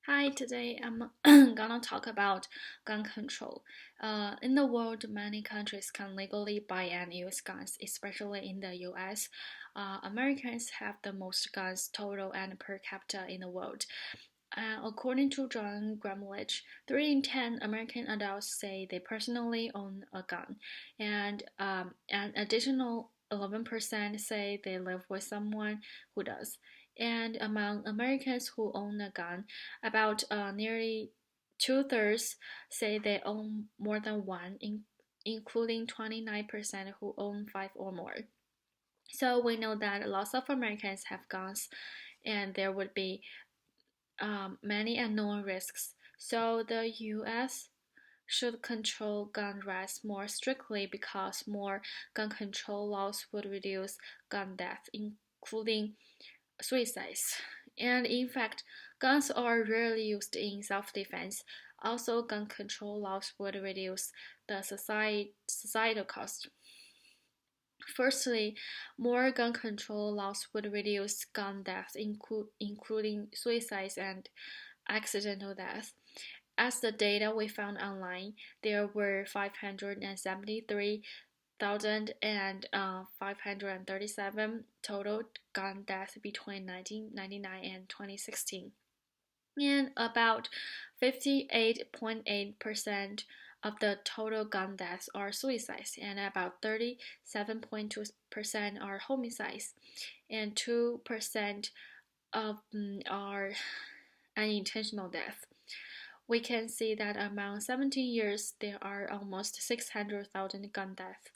Hi, today I'm gonna talk about gun control. In the world, many countries can legally buy and use guns, especially in the US. Americans have the most guns total and per capita in the world. According to John Gramlich, 3 in 10 American adults say they personally own a gun, and an additional 11% say they live with someone who does. And among Americans who own a gun, about nearly two-thirds say they own more than one, including 29% who own five or more. So we know that lots of Americans have guns, and there would be many unknown risks. So the US should control gun rights more strictly because more gun control laws would reduce gun deaths, including suicides. And in fact, guns are rarely used in self-defense. Also, gun control laws would reduce the societal cost. Firstly, more gun control laws would reduce gun deaths, including suicides and accidental deaths. As the data we found online, there were 573,537 total gun deaths between 1999 and 2016, and about 58.8% of the total gun deaths are suicides, and about 37.2% are homicides, and 2% of them are unintentional deaths. We can see that among 17 years, there are almost 600,000 gun deaths.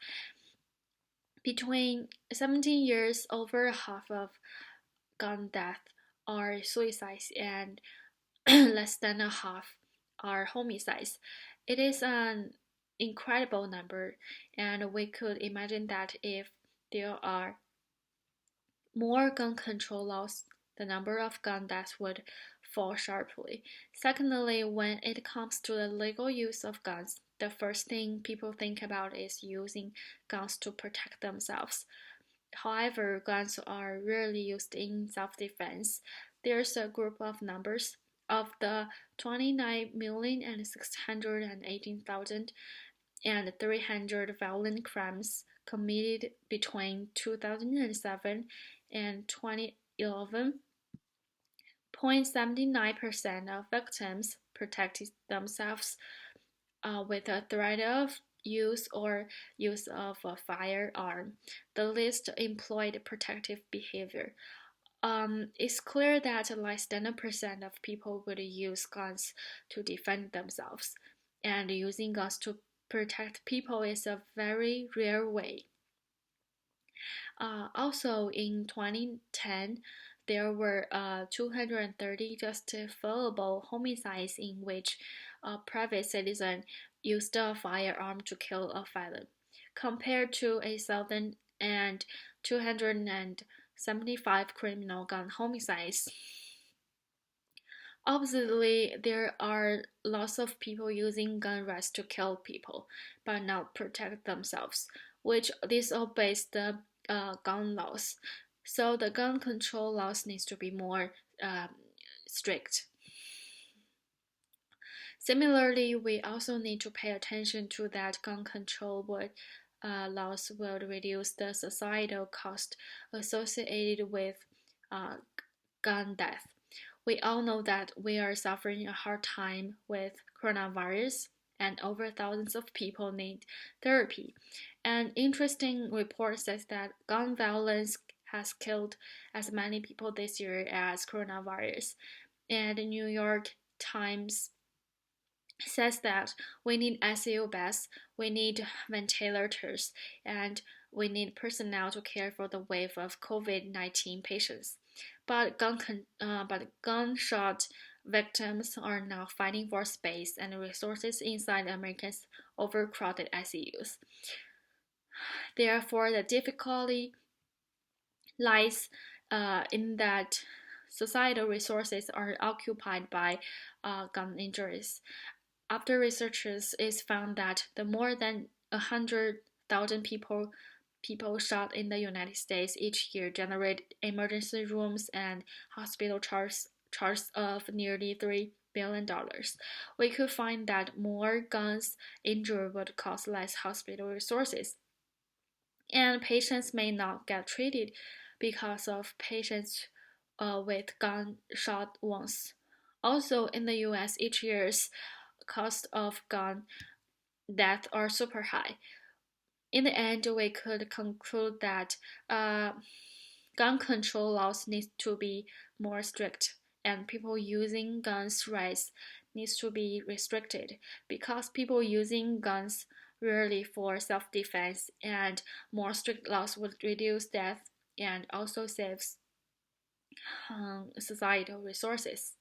Between 17 years, over half of gun deaths are suicides, and less than a half are homicides. It is an incredible number, and we could imagine that if there are more gun control laws, the number of gun deaths would fall sharply. Secondly, when it comes to the legal use of guns, the first thing people think about is using guns to protect themselves. However, guns are rarely used in self-defense. There's a group of numbers of the 29,618,300 violent crimes committed between 2007 and 2011. 0.79% of victims protected themselves with a threat of use or use of a firearm. The list employed protective behavior. It's clear that less than a percent of people would use guns to defend themselves, and using guns to protect people is a very rare way. Also, in 2010, there were 230 justifiable homicides in which a private citizen used a firearm to kill a felon, compared to 1,275 criminal gun homicides. Obviously, there are lots of people using gun rights to kill people, but not protect themselves, which disobeys the gun laws. So the gun control laws needs to be more strict. Similarly, we also need to pay attention to that gun control laws will reduce the societal cost associated with gun death. We all know that we are suffering a hard time with coronavirus, and over thousands of people need therapy. An interesting report says that gun violence has killed as many people this year as coronavirus. And the New York Times says that we need ICU beds, we need ventilators, and we need personnel to care for the wave of COVID-19 patients. But gunshot victims are now fighting for space and resources inside America's overcrowded ICUs. Therefore, the difficulty lies in that societal resources are occupied by gun injuries. After researchers, it's found that the more than 100,000 people shot in the United States each year generate emergency rooms and hospital charges of nearly billion. We could find that more guns injured would cost less hospital resources, and patients may not get treated because of patients with gunshot wounds. Also, in the US, each year's cost of gun death are super high. In the end, we could conclude that gun control laws need to be more strict, and people using guns' rights needs to be restricted because people using guns rarely for self-defense, and more strict laws would reduce death and also saves societal resources.